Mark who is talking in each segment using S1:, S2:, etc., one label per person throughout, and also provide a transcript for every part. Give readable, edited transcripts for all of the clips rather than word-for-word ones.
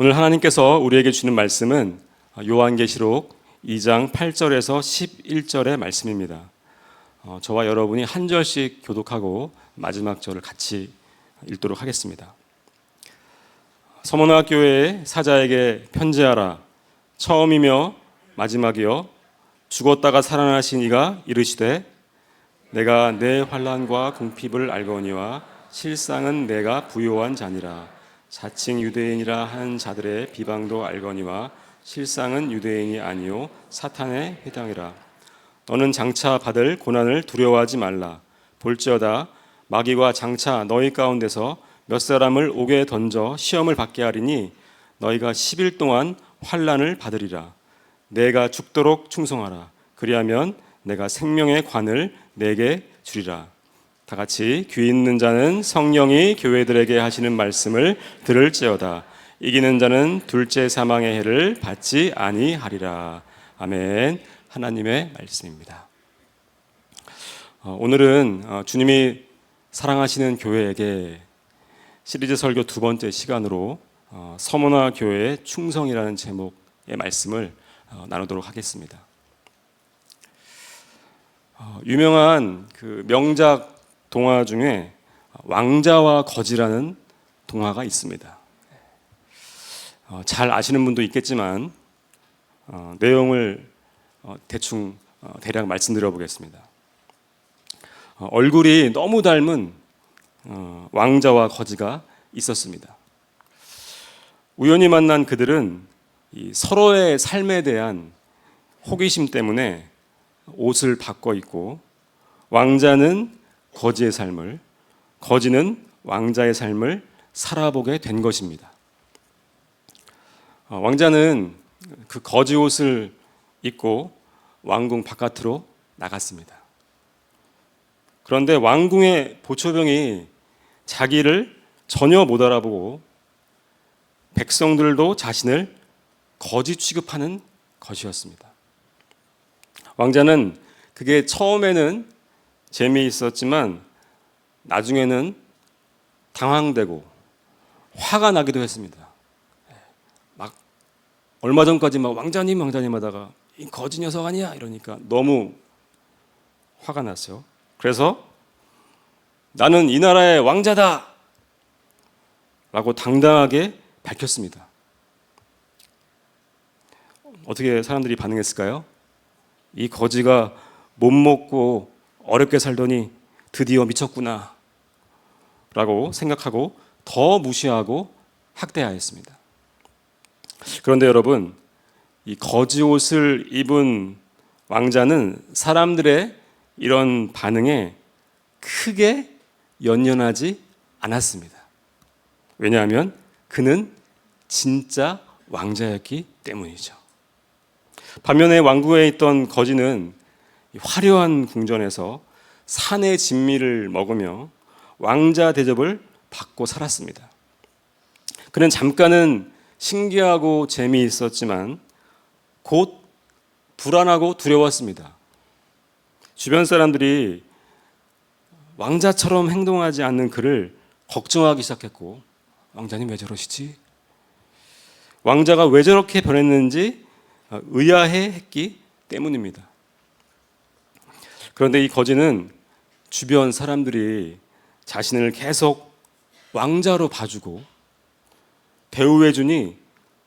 S1: 오늘 하나님께서 우리에게 주는 말씀은 요한계시록 2장 8절에서 11절의 말씀입니다. 저와 여러분이 한 절씩 교독하고 마지막 절을 같이 읽도록 하겠습니다. 서머나 교회의 사자에게 편지하라. 처음이며 마지막이여 죽었다가 살아나신 이가 이르시되 내가 내 환난과 궁핍을 알거니와 실상은 내가 부요한 자니라. 자칭 유대인이라 하는 자들의 비방도 알거니와 실상은 유대인이 아니요 사탄의 회당이라. 너는 장차 받을 고난을 두려워하지 말라. 볼지어다 마귀가 장차 너희 가운데서 몇 사람을 옥에 던져 시험을 받게 하리니 너희가 10일 동안 환난을 받으리라. 내가 죽도록 충성하라. 그리하면 내가 생명의 관을 내게 주리라. 다 같이 귀 있는 자는 성령이 교회들에게 하시는 말씀을 들을지어다. 이기는 자는 둘째 사망의 해를 받지 아니하리라. 아멘. 하나님의 말씀입니다. 오늘은 주님이 사랑하시는 교회에게 시리즈 설교 두 번째 시간으로 서머나 교회의 충성이라는 제목의 말씀을 나누도록 하겠습니다. 유명한 그 명작 동화 중에 왕자와 거지라는 동화가 있습니다. 잘 아시는 분도 있겠지만 내용을 대충 대략 말씀드려 보겠습니다. 얼굴이 너무 닮은 왕자와 거지가 있었습니다. 우연히 만난 그들은 이 서로의 삶에 대한 호기심 때문에 옷을 바꿔 입고 왕자는 거지의 삶을, 거지는 왕자의 삶을 살아보게 된 것입니다. 왕자는 그 거지 옷을 입고 왕궁 바깥으로 나갔습니다. 그런데 왕궁의 보초병이 자기를 전혀 못 알아보고 백성들도 자신을 거지 취급하는 것이었습니다. 왕자는 그게 처음에는 재미있었지만 나중에는 당황되고 화가 나기도 했습니다. 막 얼마 전까지 막 왕자님 하다가 이 거지 녀석 아니야 이러니까 너무 화가 났어요. 그래서 나는 이 나라의 왕자다 라고 당당하게 밝혔습니다. 어떻게 사람들이 반응했을까요? 이 거지가 못 먹고 어렵게 살더니 드디어 미쳤구나 라고 생각하고 더 무시하고 학대하였습니다. 그런데 여러분, 이 거지 옷을 입은 왕자는 사람들의 이런 반응에 크게 연연하지 않았습니다. 왜냐하면 그는 진짜 왕자였기 때문이죠. 반면에 왕궁에 있던 거지는 화려한 궁전에서 산의 진미를 먹으며 왕자 대접을 받고 살았습니다. 그는 잠깐은 신기하고 재미있었지만 곧 불안하고 두려웠습니다. 주변 사람들이 왕자처럼 행동하지 않는 그를 걱정하기 시작했고, 왕자님 왜 저러시지? 왕자가 왜 저렇게 변했는지 의아해했기 때문입니다. 그런데 이 거지는 주변 사람들이 자신을 계속 왕자로 봐주고 대우해주니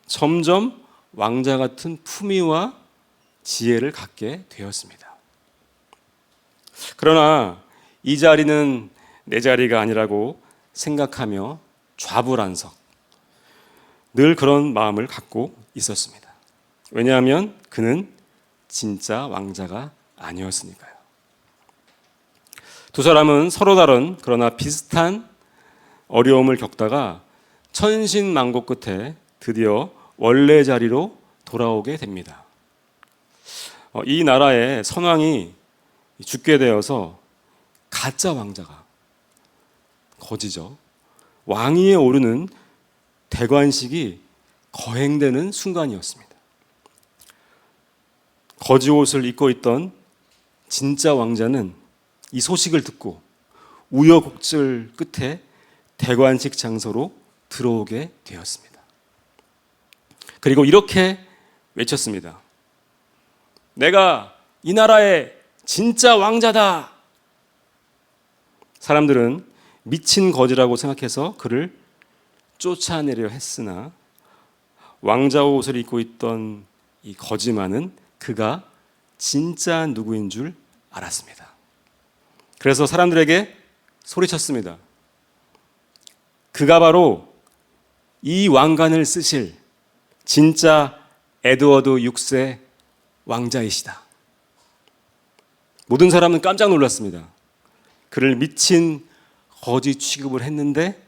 S1: 점점 왕자 같은 품위와 지혜를 갖게 되었습니다. 그러나 이 자리는 내 자리가 아니라고 생각하며 좌불안석, 늘 그런 마음을 갖고 있었습니다. 왜냐하면 그는 진짜 왕자가 아니었으니까요. 두 사람은 서로 다른 그러나 비슷한 어려움을 겪다가 천신만고 끝에 드디어 원래 자리로 돌아오게 됩니다. 이 나라의 선왕이 죽게 되어서 가짜 왕자가, 거지죠, 왕위에 오르는 대관식이 거행되는 순간이었습니다. 거지 옷을 입고 있던 진짜 왕자는 이 소식을 듣고 우여곡절 끝에 대관식 장소로 들어오게 되었습니다. 그리고 이렇게 외쳤습니다. 내가 이 나라의 진짜 왕자다. 사람들은 미친 거지라고 생각해서 그를 쫓아내려 했으나 왕자 옷을 입고 있던 이 거지만은 그가 진짜 누구인 줄 알았습니다. 그래서 사람들에게 소리쳤습니다. 그가 바로 이 왕관을 쓰실 진짜 에드워드 6세 왕자이시다. 모든 사람은 깜짝 놀랐습니다. 그를 미친 거지 취급을 했는데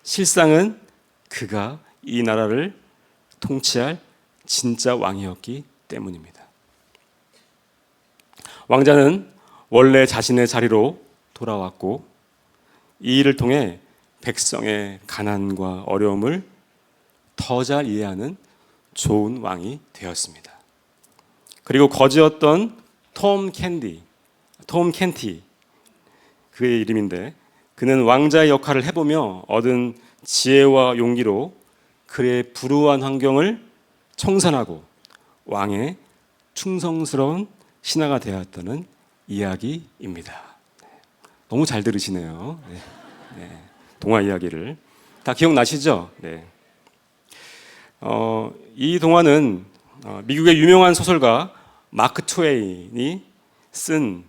S1: 실상은 그가 이 나라를 통치할 진짜 왕이었기 때문입니다. 왕자는 원래 자신의 자리로 돌아왔고 이 일을 통해 백성의 가난과 어려움을 더 잘 이해하는 좋은 왕이 되었습니다. 그리고 거지였던 톰 켄티 그의 이름인데 그는 왕자의 역할을 해보며 얻은 지혜와 용기로 그의 불우한 환경을 청산하고 왕의 충성스러운 신하가 되었다는 이야기입니다. 너무 잘 들으시네요. 네. 동화 이야기를 다 기억나시죠? 네. 이 동화는 미국의 유명한 소설가 마크 트웨인이 쓴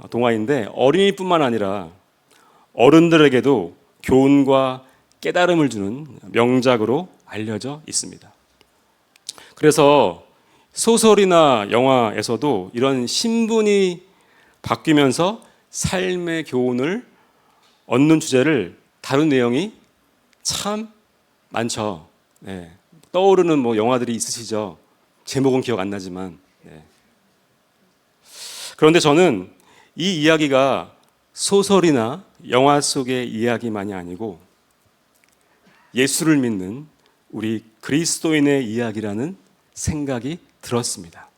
S1: 동화인데 어린이뿐만 아니라 어른들에게도 교훈과 깨달음을 주는 명작으로 알려져 있습니다. 그래서 소설이나 영화에서도 이런 신분이 바뀌면서 삶의 교훈을 얻는 주제를 다룬 내용이 참 많죠. 네. 떠오르는 영화들이 있으시죠. 제목은 기억 안 나지만. 네. 그런데 저는 이 이야기가 소설이나 영화 속의 이야기만이 아니고 예수를 믿는 우리 그리스도인의 이야기라는 생각이 들었습니다.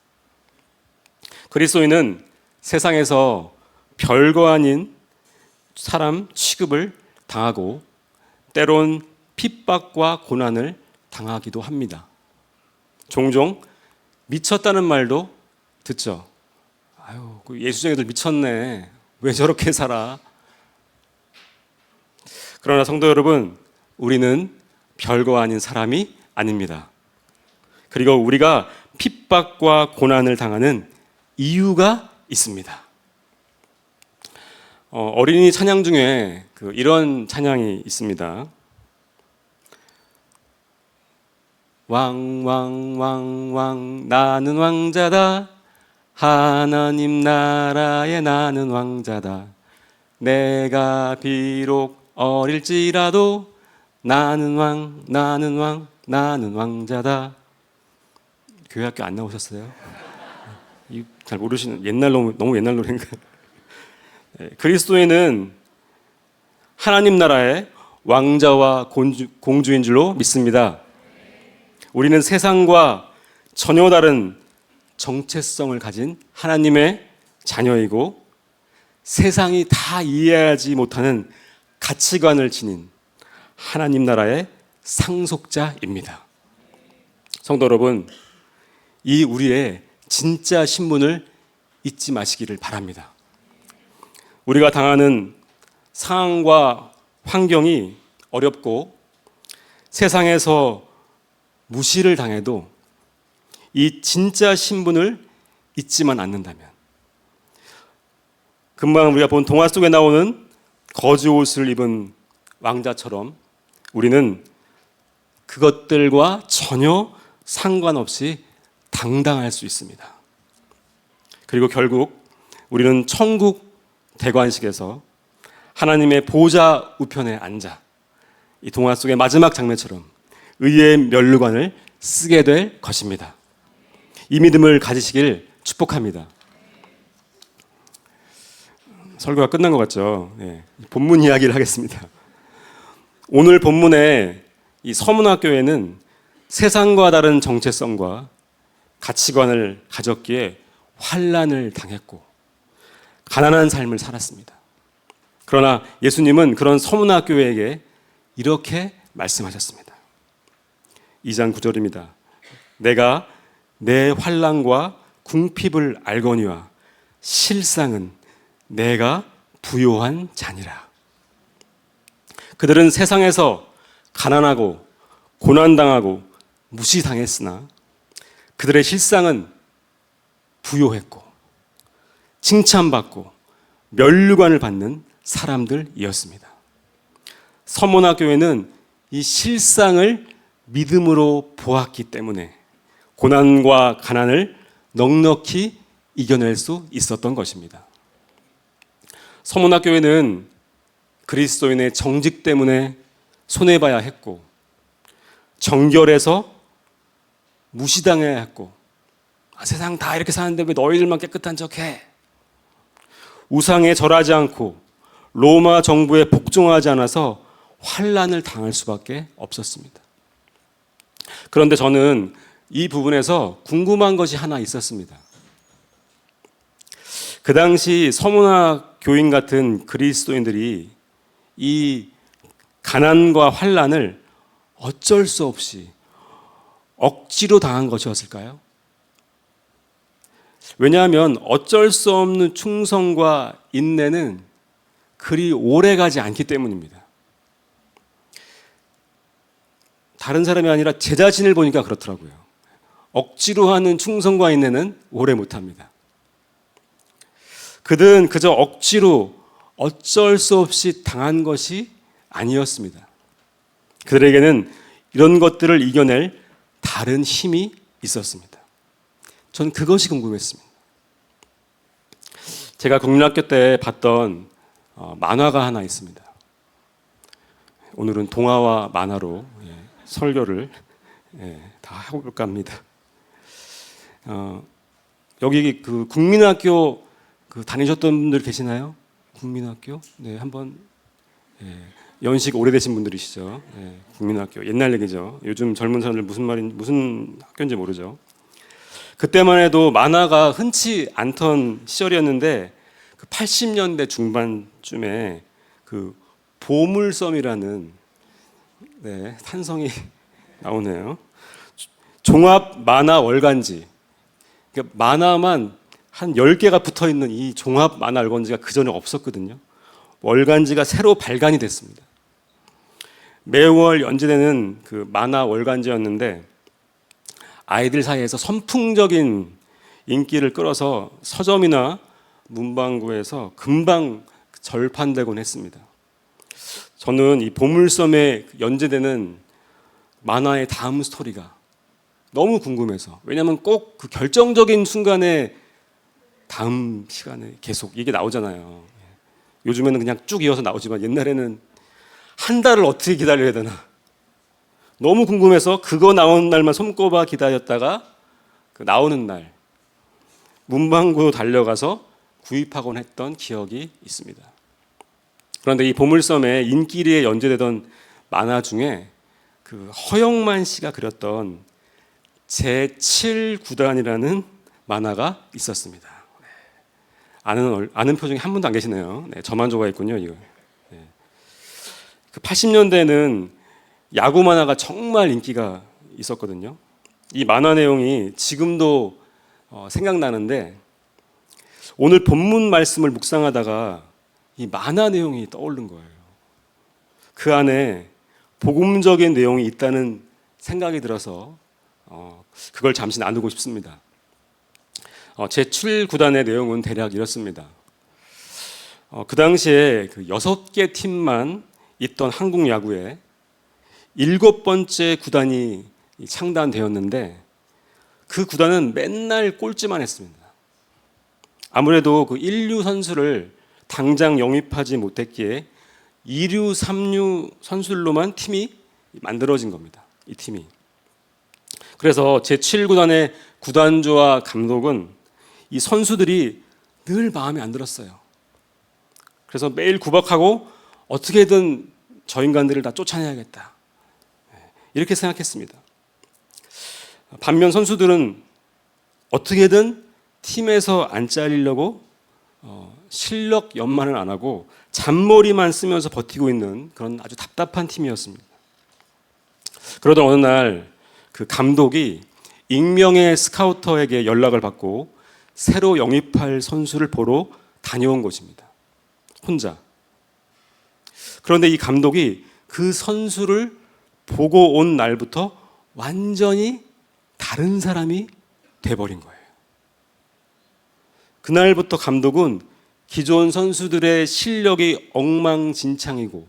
S1: 그리스도인은 세상에서 별거 아닌 사람 취급을 당하고 때론 핍박과 고난을 당하기도 합니다. 종종 미쳤다는 말도 듣죠. 아유, 그 예수쟁이들 미쳤네. 왜 저렇게 살아? 그러나 성도 여러분, 우리는 별거 아닌 사람이 아닙니다. 그리고 우리가 핍박과 고난을 당하는 이유가 있습니다. 어린이 찬양 중에 이런 찬양이 있습니다. 왕 나는 왕자다. 하나님 나라의 나는 왕자다. 내가 비록 어릴지라도 나는 왕자다. 교회 학교 안 나오셨어요? 잘 모르시는 너무 옛날 노래인가? 그리스도인은 하나님 나라의 왕자와 공주인 줄로 믿습니다. 우리는 세상과 전혀 다른 정체성을 가진 하나님의 자녀이고 세상이 다 이해하지 못하는 가치관을 지닌 하나님 나라의 상속자입니다. 성도 여러분, 이 우리의 진짜 신분을 잊지 마시기를 바랍니다. 우리가 당하는 상황과 환경이 어렵고 세상에서 무시를 당해도 이 진짜 신분을 잊지만 않는다면 금방 우리가 본 동화 속에 나오는 거지 옷을 입은 왕자처럼 우리는 그것들과 전혀 상관없이 당당할 수 있습니다. 그리고 결국 우리는 천국 대관식에서 하나님의 보좌 우편에 앉아 이 동화 속의 마지막 장면처럼 의의 면류관을 쓰게 될 것입니다. 이 믿음을 가지시길 축복합니다. 설교가 끝난 것 같죠? 네. 본문 이야기를 하겠습니다. 오늘 본문의 이 서문학교에는 세상과 다른 정체성과 가치관을 가졌기에 환난을 당했고 가난한 삶을 살았습니다. 그러나 예수님은 그런 서문학교에게 이렇게 말씀하셨습니다. 2장 9절입니다. 내가 내 환난과 궁핍을 알거니와 실상은 내가 부요한 자니라. 그들은 세상에서 가난하고 고난당하고 무시당했으나 그들의 실상은 부요했고 칭찬받고 면류관을 받는 사람들이었습니다. 서문화교회는 이 실상을 믿음으로 보았기 때문에 고난과 가난을 넉넉히 이겨낼 수 있었던 것입니다. 서문화교회는 그리스도인의 정직 때문에 손해봐야 했고 정결해서 무시당해야 했고 세상 다 이렇게 사는데 왜 너희들만 깨끗한 척해? 우상에 절하지 않고 로마 정부에 복종하지 않아서 환난을 당할 수밖에 없었습니다. 그런데 저는 이 부분에서 궁금한 것이 하나 있었습니다. 그 당시 서문화 교인 같은 그리스도인들이 이 가난과 환난을 어쩔 수 없이 억지로 당한 것이었을까요? 왜냐하면 어쩔 수 없는 충성과 인내는 그리 오래 가지 않기 때문입니다. 다른 사람이 아니라 제 자신을 보니까 그렇더라고요. 억지로 하는 충성과 인내는 오래 못합니다. 그들은 그저 억지로 어쩔 수 없이 당한 것이 아니었습니다. 그들에게는 이런 것들을 이겨낼 다른 힘이 있었습니다. 저는 그것이 궁금했습니다. 제가 국민학교 때 봤던 만화가 하나 있습니다. 오늘은 동화와 만화로 설교를 다 해볼까 합니다. 여기 그 국민학교 다니셨던 분들 계시나요? 국민학교? 네, 한번 연식 오래되신 분들이시죠. 국민학교 옛날 얘기죠. 요즘 젊은 사람들 무슨 학교인지 모르죠. 그때만 해도 만화가 흔치 않던 시절이었는데 그 80년대 중반쯤에 그 보물섬이라는 탄성이 나오네요. 종합 만화 월간지. 그러니까 만화만 한 10개가 붙어 있는 이 종합 만화 월간지가 그 전에 없었거든요. 월간지가 새로 발간이 됐습니다. 매월 연재되는 그 만화 월간지였는데 아이들 사이에서 선풍적인 인기를 끌어서 서점이나 문방구에서 금방 절판되곤 했습니다. 저는 이 보물섬에 연재되는 만화의 다음 스토리가 너무 궁금해서, 왜냐하면 꼭 그 결정적인 순간에 다음 시간에 계속 이게 나오잖아요. 요즘에는 그냥 쭉 이어서 나오지만 옛날에는 한 달을 어떻게 기다려야 되나 너무 궁금해서 그거 나오는 날만 손꼽아 기다렸다가 그 나오는 날 문방구 달려가서 구입하곤 했던 기억이 있습니다. 그런데 이 보물섬에 인기리에 연재되던 만화 중에 그 허영만 씨가 그렸던 제7구단이라는 만화가 있었습니다. 아는 표정이 한 분도 안 계시네요. 저만 좋아했군요, 이거. 그 80년대에는 야구 만화가 정말 인기가 있었거든요. 이 만화 내용이 지금도 생각나는데 오늘 본문 말씀을 묵상하다가 이 만화 내용이 떠오른 거예요. 그 안에 복음적인 내용이 있다는 생각이 들어서 그걸 잠시 나누고 싶습니다. 제7구단의 내용은 대략 이렇습니다. 그 당시에 그 6개 팀만 있던 한국 야구에 7번째 구단이 창단되었는데 그 구단은 맨날 꼴찌만 했습니다. 아무래도 그 1류 선수를 당장 영입하지 못했기에 2류, 3류 선수들로만 팀이 만들어진 겁니다. 이 팀이. 그래서 제7구단의 구단주와 감독은 이 선수들이 늘 마음에 안 들었어요. 그래서 매일 구박하고 어떻게든 저 인간들을 다 쫓아내야겠다. 이렇게 생각했습니다. 반면 선수들은 어떻게든 팀에서 안 잘리려고 실력 연만을 안 하고 잔머리만 쓰면서 버티고 있는 그런 아주 답답한 팀이었습니다. 그러던 어느 날 그 감독이 익명의 스카우터에게 연락을 받고 새로 영입할 선수를 보러 다녀온 것입니다. 혼자. 그런데 이 감독이 그 선수를 보고 온 날부터 완전히 다른 사람이 돼버린 거예요. 그날부터 감독은 기존 선수들의 실력이 엉망진창이고,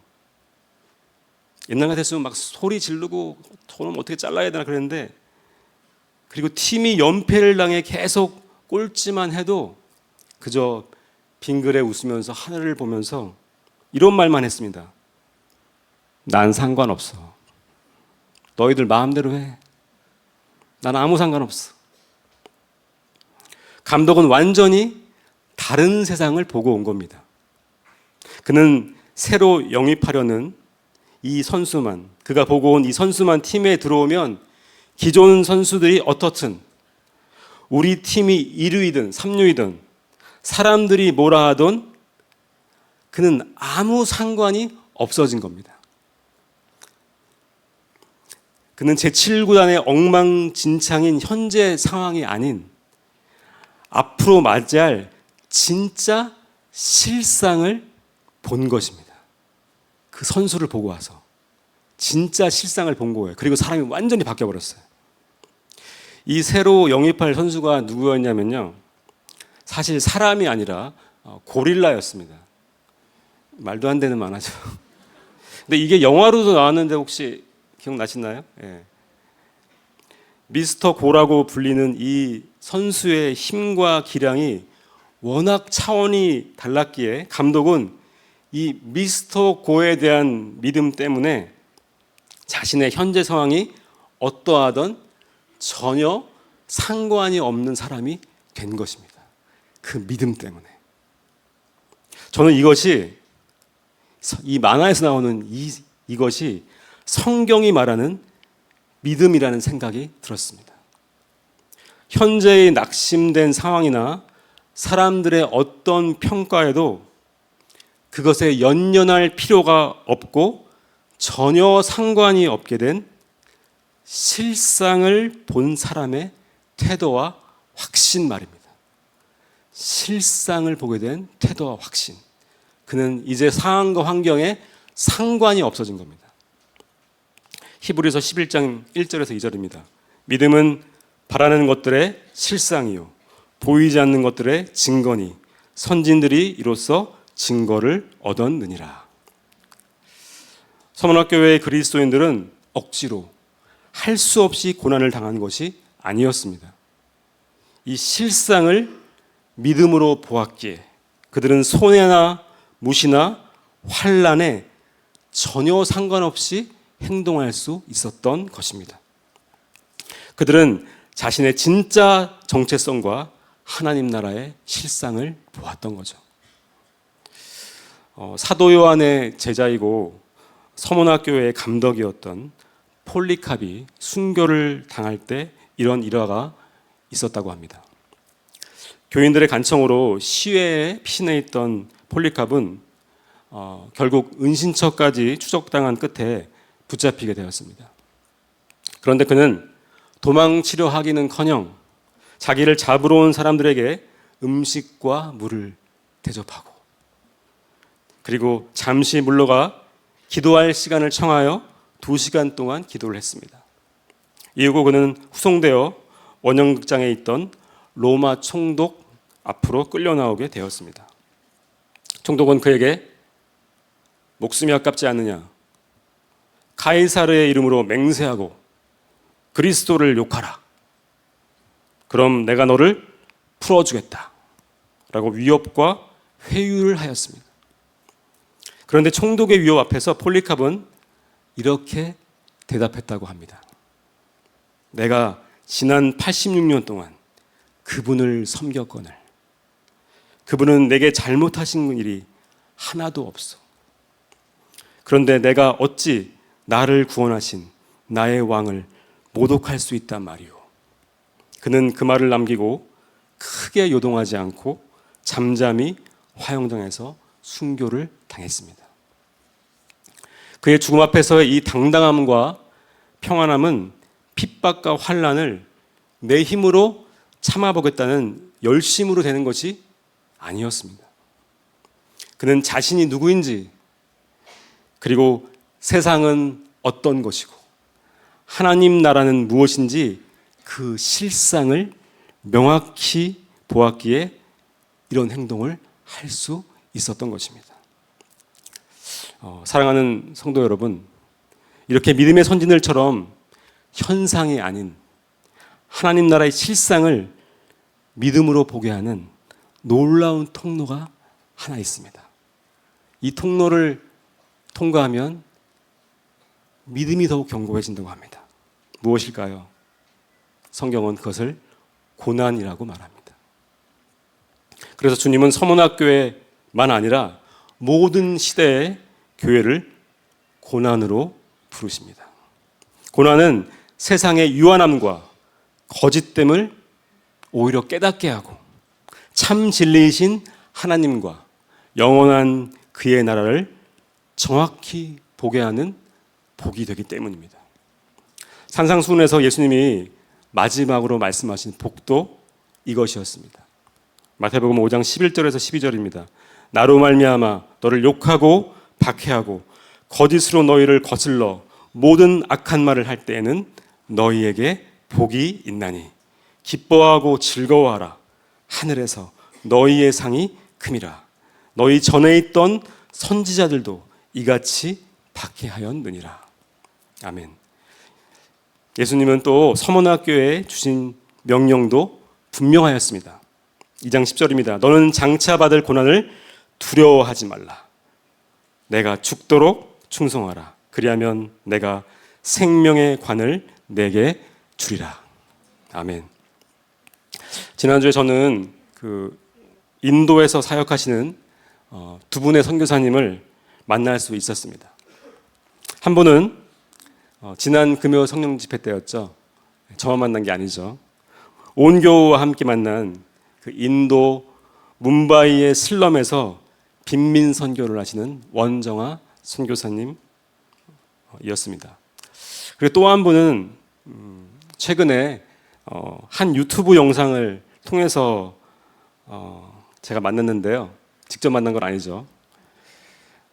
S1: 옛날 같았으면 막 소리 지르고 저놈 어떻게 잘라야 되나 그랬는데, 그리고 팀이 연패를 당해 계속 꼴찌만 해도 그저 빙그레 웃으면서 하늘을 보면서 이런 말만 했습니다. 난 상관없어. 너희들 마음대로 해. 난 아무 상관없어. 감독은 완전히 다른 세상을 보고 온 겁니다. 그는 새로 영입하려는 이 선수만, 그가 보고 온 이 선수만 팀에 들어오면 기존 선수들이 어떻든, 우리 팀이 1위든 3위든 사람들이 뭐라 하던 그는 아무 상관이 없어진 겁니다. 그는 제7구단의 엉망진창인 현재 상황이 아닌 앞으로 맞이할 진짜 실상을 본 것입니다. 그 선수를 보고 와서 진짜 실상을 본 거예요. 그리고 사람이 완전히 바뀌어버렸어요. 이 새로 영입할 선수가 누구였냐면요, 사실 사람이 아니라 고릴라였습니다. 말도 안 되는 만화죠. 근데 이게 영화로도 나왔는데 혹시 기억나시나요? 예. 미스터 고라고 불리는 이 선수의 힘과 기량이 워낙 차원이 달랐기에 감독은 이 미스터 고에 대한 믿음 때문에 자신의 현재 상황이 어떠하던 전혀 상관이 없는 사람이 된 것입니다. 그 믿음 때문에. 저는 이것이, 이 만화에서 나오는 이것이 성경이 말하는 믿음이라는 생각이 들었습니다. 현재의 낙심된 상황이나 사람들의 어떤 평가에도 그것에 연연할 필요가 없고 전혀 상관이 없게 된 실상을 본 사람의 태도와 확신 말입니다. 실상을 보게 된 태도와 확신. 그는 이제 상황과 환경에 상관이 없어진 겁니다. 히브리서 11장 1절에서 2절입니다. 믿음은 바라는 것들의 실상이요 보이지 않는 것들의 증거니 선진들이 이로써 증거를 얻었느니라. 서문학교회의 그리스도인들은 억지로 할 수 없이 고난을 당한 것이 아니었습니다. 이 실상을 믿음으로 보았기에 그들은 손해나 무시나 환난에 전혀 상관없이 행동할 수 있었던 것입니다. 그들은 자신의 진짜 정체성과 하나님 나라의 실상을 보았던 거죠. 사도 요한의 제자이고 서문학교의 감독이었던 폴리캅이 순교를 당할 때 이런 일화가 있었다고 합니다. 교인들의 간청으로 시외에 피신해 있던 폴리캅은 결국 은신처까지 추적당한 끝에 붙잡히게 되었습니다. 그런데 그는 도망치려 하기는커녕 자기를 잡으러 온 사람들에게 음식과 물을 대접하고, 그리고 잠시 물러가 기도할 시간을 청하여 2시간 동안 기도를 했습니다. 이후 그는 후송되어 원형극장에 있던 로마 총독 앞으로 끌려 나오게 되었습니다. 총독은 그에게 목숨이 아깝지 않느냐, 카이사르의 이름으로 맹세하고 그리스도를 욕하라. 그럼 내가 너를 풀어주겠다 라고 위협과 회유를 하였습니다. 그런데 총독의 위협 앞에서 폴리캅은 이렇게 대답했다고 합니다. 내가 지난 86년 동안 그분을 섬겼거늘 그분은 내게 잘못하신 일이 하나도 없어. 그런데 내가 어찌 나를 구원하신 나의 왕을 모독할 수 있단 말이오. 그는 그 말을 남기고 크게 요동하지 않고 잠잠히 화형장에서 순교를 당했습니다. 그의 죽음 앞에서의 이 당당함과 평안함은 핍박과 환난을 내 힘으로 참아보겠다는 열심으로 되는 것이 아니었습니다. 그는 자신이 누구인지, 그리고 세상은 어떤 것이고 하나님 나라는 무엇인지 그 실상을 명확히 보았기에 이런 행동을 할 수 있었던 것입니다. 사랑하는 성도 여러분, 이렇게 믿음의 선진들처럼 현상이 아닌 하나님 나라의 실상을 믿음으로 보게 하는 놀라운 통로가 하나 있습니다. 이 통로를 통과하면 믿음이 더욱 견고해진다고 합니다. 무엇일까요? 성경은 그것을 고난이라고 말합니다. 그래서 주님은 서문학교회만 아니라 모든 시대의 교회를 고난으로 부르십니다. 고난은 세상의 유한함과 거짓됨을 오히려 깨닫게 하고 참 진리이신 하나님과 영원한 그의 나라를 정확히 보게 하는 복이 되기 때문입니다. 산상수훈에서 예수님이 마지막으로 말씀하신 복도 이것이었습니다. 마태복음 5장 11절에서 12절입니다. 나로 말미암아 너를 욕하고 박해하고 거짓으로 너희를 거슬러 모든 악한 말을 할 때에는 너희에게 복이 있나니 기뻐하고 즐거워하라. 하늘에서 너희의 상이 큼이라. 너희 전에 있던 선지자들도 이같이 박해하였느니라. 아멘. 예수님은 또 서문학교에 주신 명령도 분명하였습니다. 2장 10절입니다. 너는 장차 받을 고난을 두려워하지 말라. 내가 죽도록 충성하라. 그리하면 내가 생명의 관을 내게 주리라. 아멘. 지난주에 저는 인도에서 사역하시는 두 분의 선교사님을 만날 수 있었습니다. 한 분은 지난 금요 성령 집회 때였죠. 저만 만난 게 아니죠. 온 교우와 함께 만난 그 인도 뭄바이의 슬럼에서 빈민 선교를 하시는 원정아 선교사님이었습니다. 그리고 또 한 분은 최근에 한 유튜브 영상을 통해서 제가 만났는데요. 직접 만난 건 아니죠.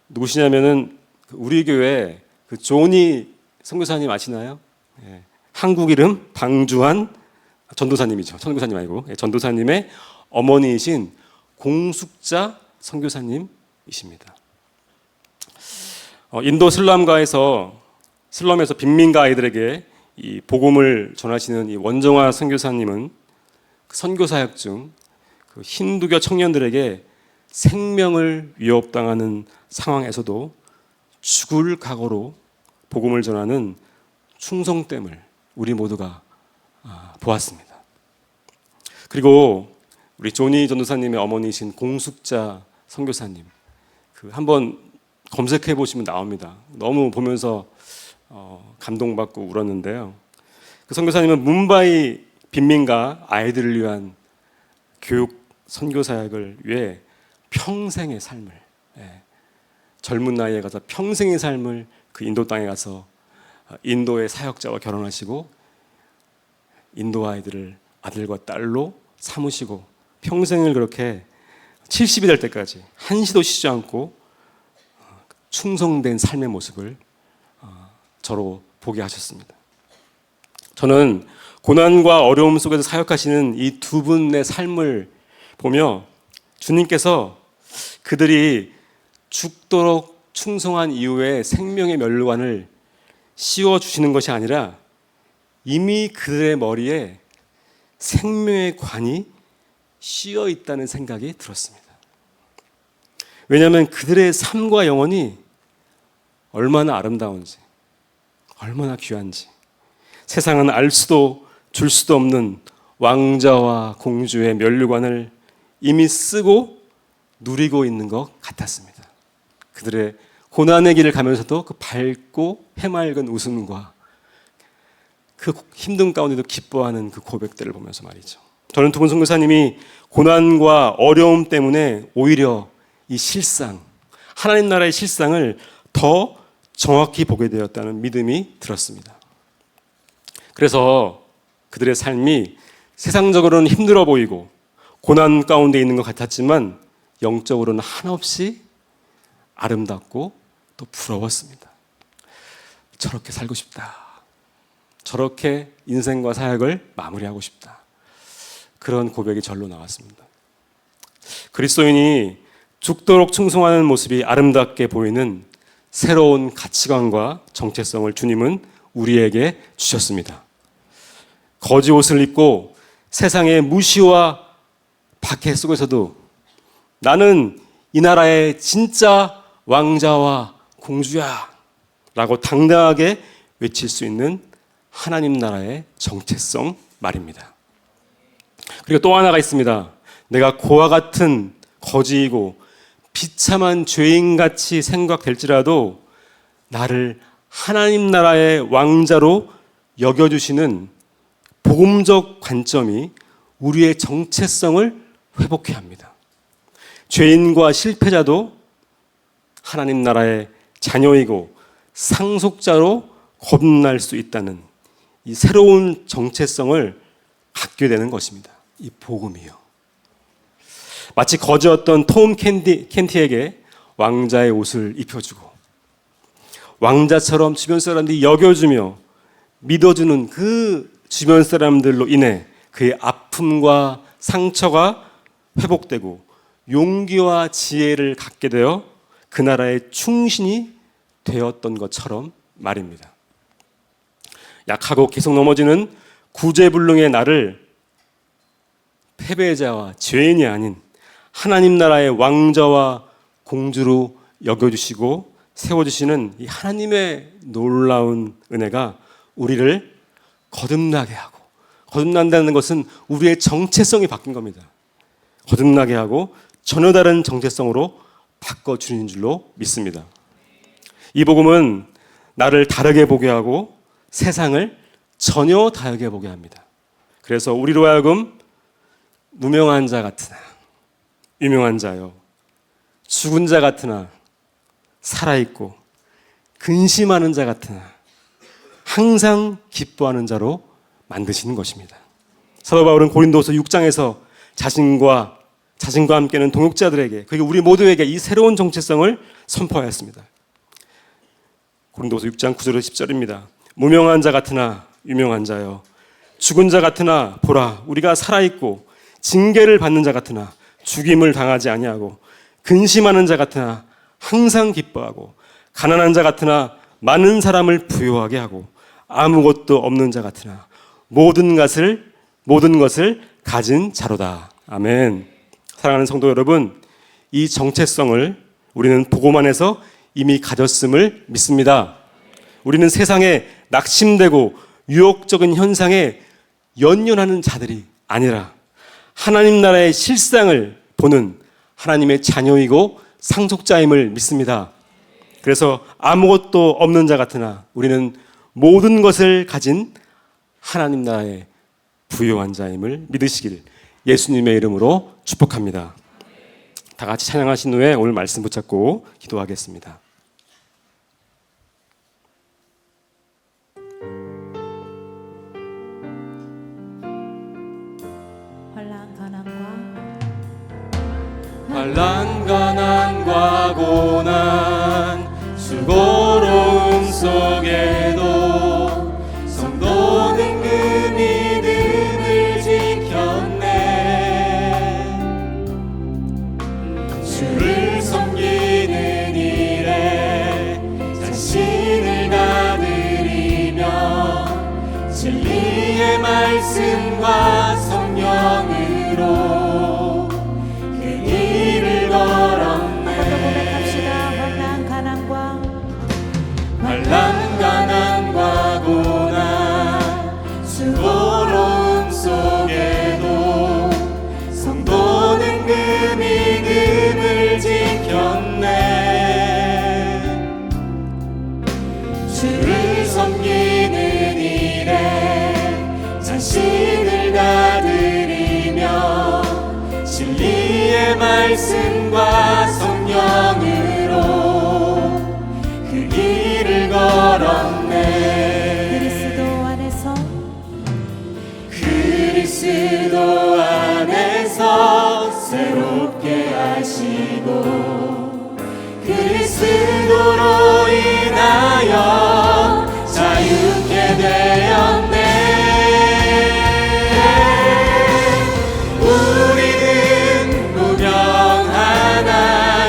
S1: 누구시냐면은 우리 교회 그 조니 선교사님 아시나요? 예. 한국 이름 방주한 전도사님이죠. 선교사님 아니고 전도사님의 어머니이신 공숙자 선교사님이십니다. 인도 슬럼에서 빈민가 아이들에게 이 복음을 전하시는 이 원정아 선교사님은 선교 사역 중 그 힌두교 청년들에게 생명을 위협당하는 상황에서도 죽을 각오로 복음을 전하는 충성됨을 우리 모두가 보았습니다. 그리고 우리 조니 전도사님의 어머니이신 공숙자 선교사님, 한번 검색해 보시면 나옵니다. 너무 보면서 감동받고 울었는데요. 그 선교사님은 뭄바이 빈민가 아이들을 위한 교육 선교 사역을 위해 평생의 삶을, 젊은 나이에 가서 평생의 삶을 그 인도 땅에 가서 인도의 사역자와 결혼하시고 인도 아이들을 아들과 딸로 삼으시고 평생을 그렇게 70이 될 때까지 한시도 쉬지 않고 충성된 삶의 모습을 저로 보게 하셨습니다. 저는 고난과 어려움 속에서 사역하시는 이 두 분의 삶을 보며 주님께서 그들이 죽도록 충성한 이후에 생명의 면류관을 씌워주시는 것이 아니라 이미 그들의 머리에 생명의 관이 씌어 있다는 생각이 들었습니다. 왜냐하면 그들의 삶과 영혼이 얼마나 아름다운지, 얼마나 귀한지, 세상은 알 수도 줄 수도 없는 왕자와 공주의 면류관을 이미 쓰고 누리고 있는 것 같았습니다. 그들의 고난의 길을 가면서도 그 밝고 해맑은 웃음과 그 힘든 가운데도 기뻐하는 그 고백들을 보면서 말이죠. 저는 두 분 선교사님이 고난과 어려움 때문에 오히려 이 실상, 하나님 나라의 실상을 더 정확히 보게 되었다는 믿음이 들었습니다. 그래서 그들의 삶이 세상적으로는 힘들어 보이고 고난 가운데 있는 것 같았지만 영적으로는 한없이 아름답고 또 부러웠습니다. 저렇게 살고 싶다. 저렇게 인생과 사역을 마무리하고 싶다. 그런 고백이 절로 나왔습니다. 그리스도인이 죽도록 충성하는 모습이 아름답게 보이는 새로운 가치관과 정체성을 주님은 우리에게 주셨습니다. 거지 옷을 입고 세상의 무시와 박해 속에서도 나는 이 나라의 진짜 왕자와 공주야 라고 당당하게 외칠 수 있는 하나님 나라의 정체성 말입니다. 그리고 또 하나가 있습니다. 내가 고와 같은 거지이고 비참한 죄인같이 생각될지라도 나를 하나님 나라의 왕자로 여겨주시는 복음적 관점이 우리의 정체성을 회복해 합니다. 죄인과 실패자도 하나님 나라의 자녀이고 상속자로 거듭날 수 있다는 이 새로운 정체성을 갖게 되는 것입니다. 이 복음이요. 마치 거지였던 톰 켄티에게 왕자의 옷을 입혀주고 왕자처럼 주변 사람들이 여겨주며 믿어주는 그 주변 사람들로 인해 그의 아픔과 상처가 회복되고 용기와 지혜를 갖게 되어 그 나라의 충신이 되었던 것처럼 말입니다. 약하고 계속 넘어지는 구제불능의 나를 패배자와 죄인이 아닌 하나님 나라의 왕자와 공주로 여겨주시고 세워주시는 이 하나님의 놀라운 은혜가 우리를 거듭나게 하고, 거듭난다는 것은 우리의 정체성이 바뀐 겁니다. 거듭나게 하고 전혀 다른 정체성으로 바꿔주는 줄로 믿습니다. 이 복음은 나를 다르게 보게 하고 세상을 전혀 다르게 보게 합니다. 그래서 우리로 하여금 무명한 자 같으나 유명한 자요, 죽은 자 같으나 살아있고 근심하는 자 같으나 항상 기뻐하는 자로 만드시는 것입니다. 사도 바울은 고린도서 6장에서 자신과 함께는 동역자들에게, 그리고 우리 모두에게 이 새로운 정체성을 선포하였습니다. 고린도서 6장 9절 10절입니다. 무명한 자 같으나 유명한 자여, 죽은 자 같으나 보라 우리가 살아있고, 징계를 받는 자 같으나 죽임을 당하지 아니하고, 근심하는 자 같으나 항상 기뻐하고, 가난한 자 같으나 많은 사람을 부유하게 하고, 아무것도 없는 자 같으나 모든 것을 가진 자로다. 아멘. 사랑하는 성도 여러분, 이 정체성을 우리는 복음 안에서 이미 가졌음을 믿습니다. 우리는 세상에 낙심되고 유혹적인 현상에 연연하는 자들이 아니라 하나님 나라의 실상을 보는 하나님의 자녀이고 상속자임을 믿습니다. 그래서 아무것도 없는 자 같으나 우리는 모든 것을 가진 하나님 나라의 부유한 자임을 믿으시길 예수님의 이름으로 축복합니다. 다 같이 찬양하신 후에 오늘 말씀 붙잡고 기도하겠습니다. 환난 가난과 고난 수고로움 속에도 성도는 그 믿음을 지켰네. 주를 섬기는 일에 자신을 다드리며 진리의 말씀과 성령으로 환난 가난과 고난 수고로움 속에도 성도는 그 믿음을 지켰네. 주를 섬기는 일에 자신을 다드리며 진리의 말씀과 성령으로 걸었네.
S2: 그리스도 안에서 새롭게 하시고 그리스도로 인하여 자유케 되었네. 우리는 무명하나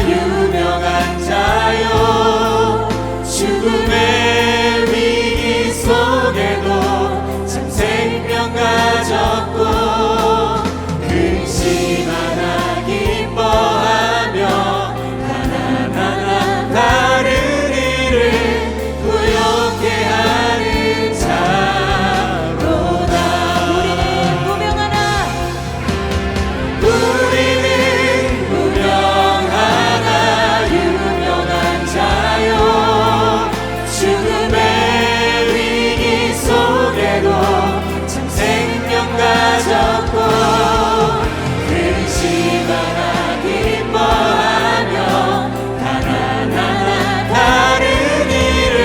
S2: 유명한 자요 죽음의 위기 속에도 참 생명 가졌고 근심하나 기뻐하며 하나하나 다른 일을 부욕해 하는 자로다. 우리는 무명하나 유명한 자요 죽음의 위기 속에도 참 생명 가졌고 근심하나 기뻐하며 하나하나 다른 일을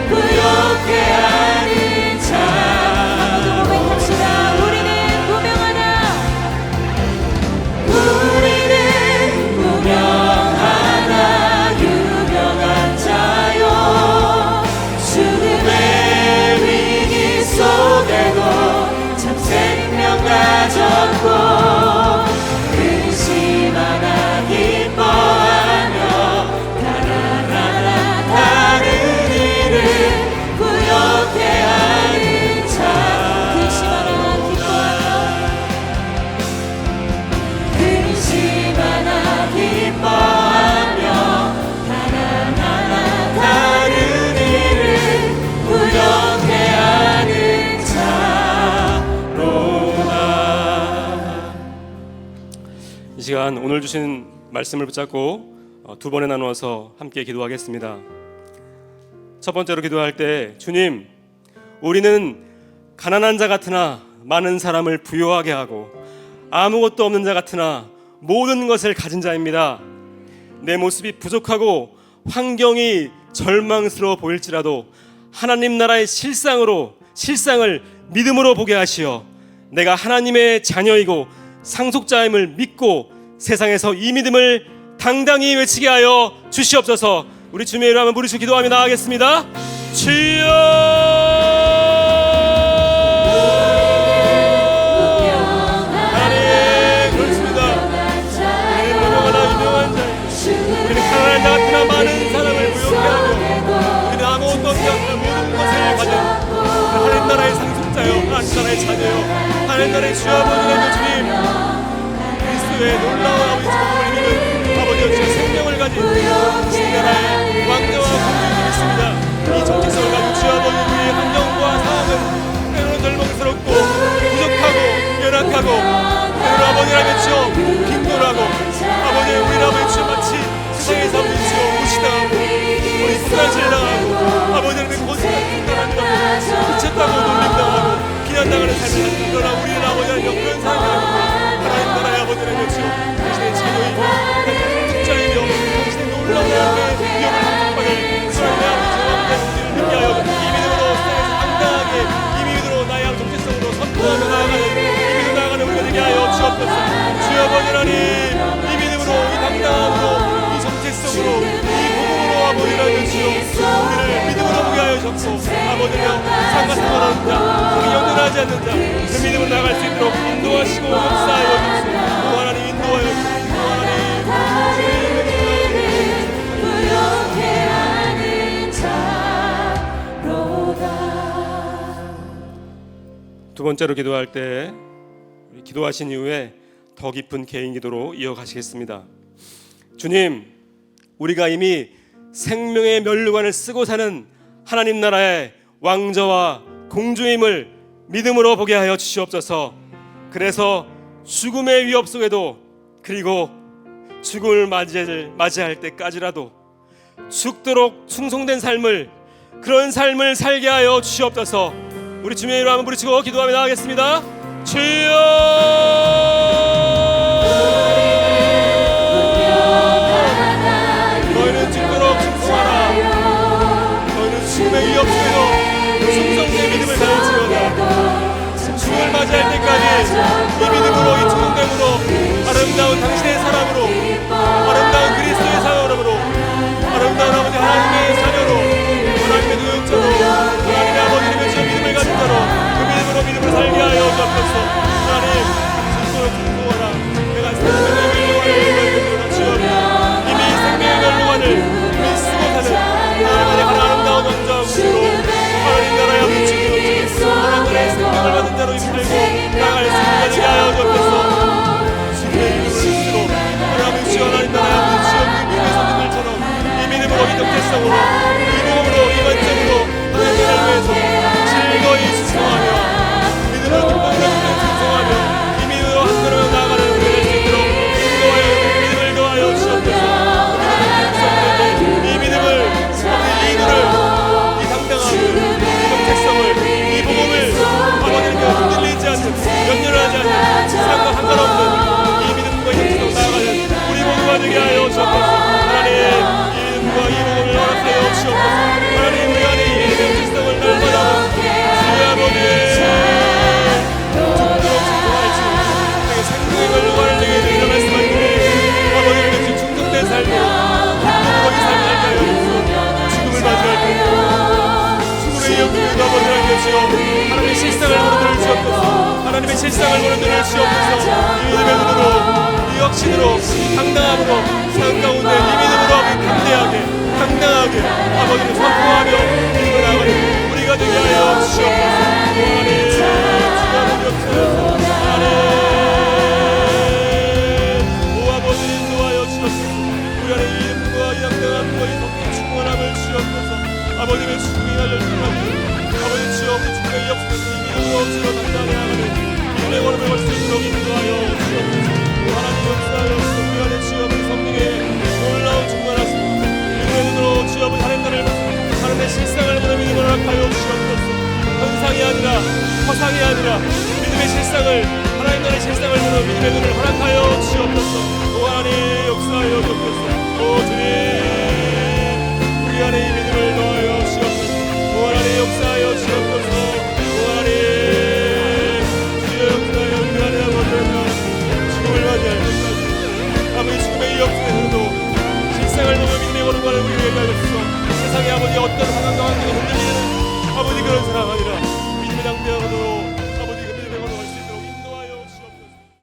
S2: 부욕해 하는 자. 우리는 무명하나 유명한 자요 죽음의 위기 속에도 참 생명 가졌고 근심하나 기뻐하며 하나하나 다른 일을 부욕해 하는 자. 근심하나 기뻐하며 하나하나 다른 일을 부욕해 하는 자로다.
S1: 이 시간 오늘 주신 말씀을 붙잡고 두 번에 나누어서 함께 기도하겠습니다. 첫 번째로 기도할 때, 주님, 우리는 가난한 자 같으나 많은 사람을 부유하게 하고 아무것도 없는 자 같으나 모든 것을 가진 자입니다. 내 모습이 부족하고 환경이 절망스러워 보일지라도 하나님 나라의 실상을 믿음으로 보게 하시어 내가 하나님의 자녀이고 상속자임을 믿고 세상에서 이 믿음을 당당히 외치게 하여 주시옵소서. 우리 주님의 이름으로 한번 부르시고 기도하며 나아가겠습니다. 주여, 하나님, 그렇습니다. 우리는 무명하나 유명한 자, 우리는 가난한 자 같으나 많은 사람을 부욕해 하며 우리는 아무것도 없지 않고 모든 것을 가진 하나님 나라의 상속자요, 하나님 나라의 자녀요, 하나님 나라의 주 아버지라는 주님, 그리스도의 놀라운 아버지 복음을 믿는 아버지여, 주의 생명을 가진 나라의 왕자와 공주님이 있습니다. 이 정체성을 가진 주 아버지, 우리의 환경과 상황은 때로는 절망스럽고 부족하고 연약하고 때로는 아버지라면 주여 빈곤하고 아버지, 우리 아버지 주여 마치 세상에서 아버지 주여 무시당하고 우리 쓰라질 당하고 아버지는 고생당한다고 미쳤다고 놀림당하고 비난당하는 삶을 사는, 그러나 우리는 아버지는 그런 삶이 아니고 하나님 나라의 아버지라면 주여 당신의 자녀이고 특자이며 당신의 놀라운 위험을 극복하게 그런 내 아버지와 함께 우리를 믿게 하여 이 믿음으로 세상에서 당당하게 이 믿음으로 나의 정체성으로 선포하며 나아가는 이 믿음으로 나아가는 우리가 되게 하여 주옵소서. 주여 아버지 하나님, 이 믿음으로 이 당당함으로 이 정체성으로 이 복음으로 아버지라면 주여 우리를 믿음으로 보게 하여 주옵소서. 아버지여, 상과 상관없는 자, 우리 연연하지 않는 자, 그 믿음으로 나아갈 수 있도록 인도하시고 역사하여 주옵소서. 또 하나님 인도하여 주옵소서. 두 번째로 기도할 때, 기도하신 이후에 더 깊은 개인 기도로 이어가시겠습니다. 주님, 우리가 이미 생명의 면류관을 쓰고 사는 하나님 나라의 왕자와 공주임을 믿음으로 보게 하여 주시옵소서. 그래서 죽음의 위협 속에도, 그리고 죽음을 맞이할 때까지라도 죽도록 충성된 삶을, 그런 삶을 살게 하여 주시옵소서. 우리 주님의 이름으로 한번 부르시고 기도하며 나가겠습니다. 주여, 너희는 죽도록 충성하라. 너희는 죽음의 위협 속에도 충성된 믿음을 가질지어다. 죽음을 맞이할 때까지 제자로 살고 나아갈 수 있는 되게 하여 주옵소서. 주님의 이름으로 스스로 하나님 주여 하나님 나라의 주여 그 믿음의 선생들처럼 이 믿음으로 이 덕택성으로 이 몸으로 이 관점으로 하나님을 위해서 즐거이 순종하며 믿음으로 기쁨으로 순종하며 이 믿음으로 한 걸음 나아가는 우리가 될 수 있도록 믿음을 더하여 주옵소서. 이 믿음을 이 눈을 이 당당함을 이 덕택성을 이 복음을 아버지님께 흔들리지 않는 연연하지 않는 삶과 상관없는 이 믿음과 이 덕택성 나아가는 우리 모두가 되게 하여 주옵소서. 하나님 이 믿음과 이 복음을 허락하여 주옵소서. 하나님 우리 안에 이 덕택성을 날마다 주의 아버지 죽도록 충성할지 내게 생명의 결과를 내게 드리라 말씀하시니 아버지님의 지금 충성된 삶으로 행복하게 삶을 살게 하여 죽음을 맞이할 때 죽음의 영광을 아버지 하게 주시오. 하나님의 실상을 보는 눈을 주옵소서. 하나님의 실상을 보는 눈을 주옵소서. 이 믿음의 눈으로 이 확신으로 당당함으로 삶 가운데 이 믿음으로 담대하게 당당하게 아버지를 선포하며 믿음을 나가는 우리가 되게 하여 주시옵소서. 하나님 주여 아버지 없어서 하나님 오 아버지님 도와여 주옵소서. 우리 안에 이 믿음과 이 당당함과 이 성령 충만함을 주옵소서. 아버님의 죽음이 알려주시라고 아버지 주여 그 죽음의 역사에서 이 믿음으로 주여 당당하게 나가는 믿음의 걸음을 걸 수 있도록 인도하여 주옵소서. 하나님 역사하여 주옵소서. 우리 안에 주여 그 성령의 놀라운 충만하심 믿음의 눈으로 주여 그 다른 날을 하나님의 실상을 보는 믿음을 허락하여 주옵소서. 현상이 아니라 허상이 아니라 믿음의 실상을 하나님 나라의 실상을 보는 믿음의 눈을 허락하여 주옵소서. 오 하나님 역사하여 주옵소서. 오 주님 우리 안에 이 믿음을 더하여 주옵소서. 오 하나님 역사하여 주옵소서. 오 하나님 주여 역사하여 우리 안에 아버지가 죽음을 맞이할 때까지 아버지 죽음의 이 역사에서도 실상을 보며 믿음의 걸음과를 우리에게